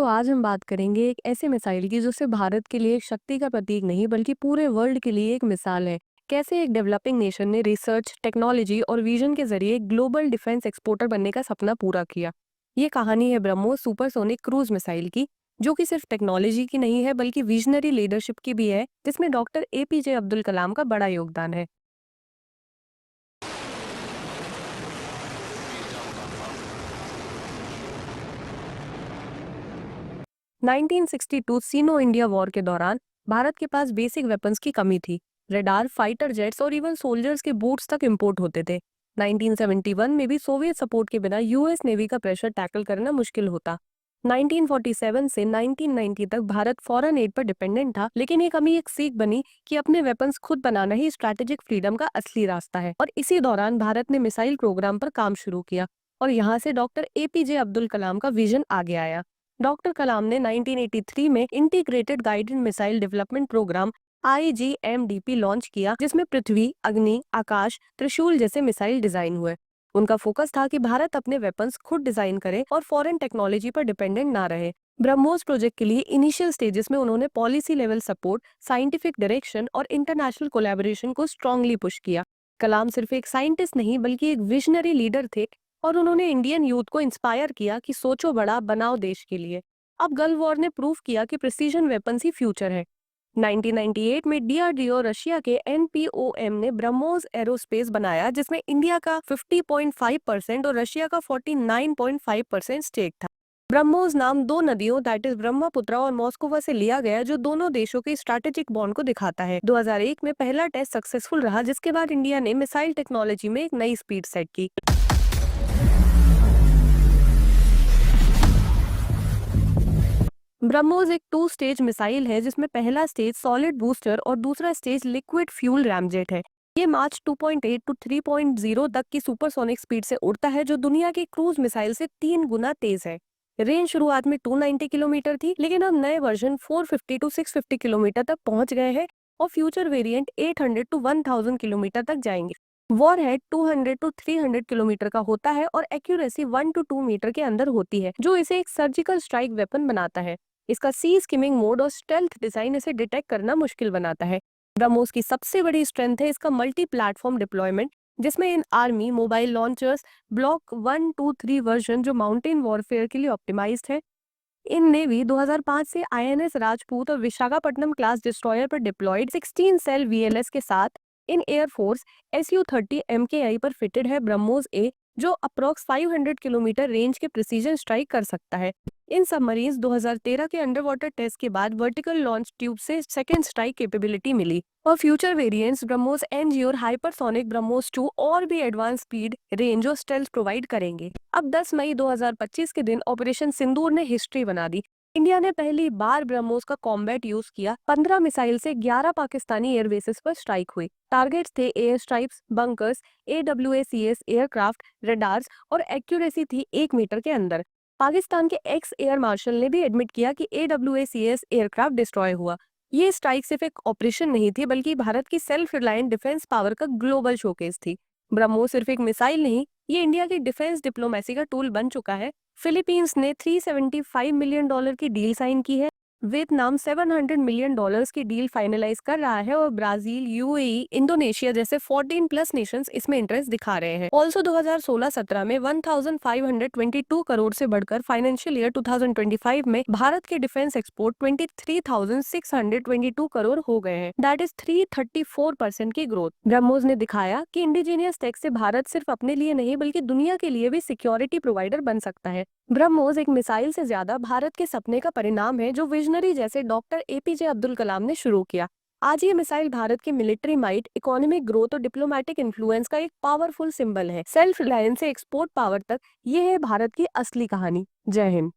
आज हम बात करेंगे एक ऐसे मिसाइल की जो सिर्फ भारत के लिए एक शक्ति का प्रतीक नहीं बल्कि पूरे वर्ल्ड के लिए एक मिसाल है। कैसे एक डेवलपिंग नेशन ने रिसर्च, टेक्नोलॉजी और विजन के जरिए एक ग्लोबल डिफेंस एक्सपोर्टर बनने का सपना पूरा किया। ये कहानी है ब्रह्मोस सुपरसोनिक क्रूज मिसाइल की, जो कि सिर्फ टेक्नोलॉजी की नहीं है बल्कि विजनरी लीडरशिप की भी है, जिसमें डॉक्टर एपीजे अब्दुल कलाम का बड़ा योगदान है। 1962 सीनो इंडिया वॉर के दौरान भारत के पास बेसिक वेपन्स की कमी थी। रडार, फाइटर जेट्स और इवन सोल्जर्स के बूट्स तक इंपोर्ट होते थे। 1971 में भी सोवियत सपोर्ट के बिना यूएस नेवी का प्रेशर टैकल करना मुश्किल होता। 1947 से 1990 तक भारत फॉरेन एड पर डिपेंडेंट था, लेकिन ये कमी एक सीख बनी कि अपने वेपन्स खुद बनाना ही स्ट्रैटेजिक फ्रीडम का असली रास्ता है। और इसी दौरान भारत ने मिसाइल प्रोग्राम पर काम शुरू किया और यहाँ से डॉक्टर एपीजे अब्दुल कलाम का विजन आगे आया। डॉक्टर कलाम ने 1983 में integrated guided missile development program IGMDP launch किया, जिसमें पृथ्वी, अग्नि, आकाश, त्रिशूल जैसे मिसाइल डिजाइन हुए। उनका फोकस था कि भारत अपने वेपन्स खुद डिजाइन करे और फॉरेन टेक्नोलॉजी पर डिपेंडेंट ना रहे। ब्रह्मोस प्रोजेक्ट के लिए इनिशियल स्टेजेस में उन्होंने policy level support, scientific direction और इंटरनेशनल कोलैबोरेशन को स्ट्रांगली पुश किया। कलाम सिर्फ एक साइंटिस्ट नहीं बल्कि एक विजनरी लीडर थे और उन्होंने इंडियन यूथ को इंस्पायर किया कि सोचो बड़ा, बनाओ देश के लिए। अब गल्फ वॉर ने प्रूव किया कि प्रिसीजन वेपन्स ही फ्यूचर है। 1998 में डीआरडीओ रशिया के एनपीओएम ने ब्रह्मोस एरोस्पेस बनाया, जिसमें इंडिया का 50.5% और रशिया का 49.5% स्टेक था। ब्रह्मोस नाम दो नदियों दैट इज ब्रह्मपुत्रा और मॉस्कोवा से लिया गया, जो दोनों देशों के स्ट्रैटेजिक बॉन्ड को दिखाता है। 2001 में पहला टेस्ट सक्सेसफुल रहा, जिसके बाद इंडिया ने मिसाइल टेक्नोलॉजी में एक नई स्पीड सेट की। ब्रह्मोस एक टू स्टेज मिसाइल है, जिसमें पहला स्टेज सॉलिड बूस्टर और दूसरा स्टेज लिक्विड फ्यूल रैमजेट है। ये मार्च 2.8 टू 3.0 तक की सुपरसोनिक स्पीड से उड़ता है, जो दुनिया के क्रूज मिसाइल से 3 गुना तेज है। रेंज शुरुआत में 290 किलोमीटर थी, लेकिन अब नए वर्जन 450 टू 650 किलोमीटर तक पहुंच गए हैं और फ्यूचर वेरिएंट 800 टू 1000 किलोमीटर तक जाएंगे। वॉरहेड 200 टू 300 किलोमीटर का होता है और एक्यूरेसी 1 टू 2 मीटर के अंदर होती है, जो इसे एक सर्जिकल स्ट्राइक वेपन बनाता है। इसका सी स्किमिंग मोड और स्टेल्थ डिजाइन इसे डिटेक्ट करना मुश्किल बनाता है। ब्रह्मोस की सबसे बड़ी स्ट्रेंथ है इसका मल्टी प्लेटफॉर्म डिप्लॉयमेंट, जिसमें इन army, mobile launchers, block 1, 2, 3 version जो माउंटेन वॉरफेयर के लिए ऑप्टिमाइज्ड है। इन नेवी 2005 से आईएनएस राजपूत और विशाखापट्टनम क्लास डिस्ट्रॉयर पर डिप्लॉयड 16 सेल वीएलएस के साथ इन एयरफोर्स SU-30 MKI पर फिटेड है ब्रह्मोस ए, जो अप्रॉक्स 500 किलोमीटर रेंज के प्रिसीजन स्ट्राइक कर सकता है। इन सबमरीन्स 2013 के अंडर वाटर टेस्ट के बाद वर्टिकल लॉन्च ट्यूब से सेकेंड स्ट्राइक कैपेबिलिटी मिली और फ्यूचर वेरिएंट्स ब्रह्मोस NG और हाइपरसोनिक ब्रह्मोस 2 और भी एडवांस स्पीड, रेंज और स्टेल्थ प्रोवाइड करेंगे। अब 10 मई 2025 के दिन ऑपरेशन सिंदूर ने हिस्ट्री बना दी। इंडिया ने पहली बार ब्रह्मोस का कॉम्बैट यूज किया। 15 मिसाइल से 11 पाकिस्तानी एयरबेसेस पर स्ट्राइक हुई। टारगेट्स थे air stripes, bunkers, AWACS aircraft, radars और एक्यूरेसी थी 1 मीटर के अंदर। पाकिस्तान के एक्स एयर मार्शल ने भी एडमिट किया कि AWACS एयरक्राफ्ट डिस्ट्रॉय हुआ। ये स्ट्राइक सिर्फ एक ऑपरेशन नहीं थी बल्कि भारत की सेल्फ रिलायंट डिफेंस पावर का ग्लोबल शोकेस थी। ब्रह्मोस सिर्फ एक मिसाइल नहीं, ये इंडिया की डिफेंस डिप्लोमेसी का टूल बन चुका है। फिलीपींस ने $375 मिलियन की डील साइन की है। वियतनाम $700 मिलियन की डील फाइनलाइज कर रहा है और ब्राजील, यूएई, इंडोनेशिया जैसे 14 प्लस नेशंस इसमें इंटरेस्ट दिखा रहे हैं। ऑल्सो 2016-17 में 1522 करोड़ से बढ़कर फाइनेंशियल ईयर 2025 में भारत के डिफेंस एक्सपोर्ट 23,622 करोड़ हो गए हैं। दैट इज 334% की ग्रोथ। ब्रह्मोस ने दिखाया कि इंडिजीनियस टेक से भारत सिर्फ अपने लिए नहीं बल्कि दुनिया के लिए भी सिक्योरिटी प्रोवाइडर बन सकता है। ब्रह्मोस एक मिसाइल से ज्यादा भारत के सपने का परिणाम है, जो विजनरी जैसे डॉक्टर एपीजे अब्दुल कलाम ने शुरू किया। आज ये मिसाइल भारत के मिलिट्री माइट, इकोनॉमिक ग्रोथ और डिप्लोमेटिक इन्फ्लुएंस का एक पावरफुल सिंबल है। सेल्फ रिलायंस से एक्सपोर्ट पावर तक, ये है भारत की असली कहानी। जय हिंद।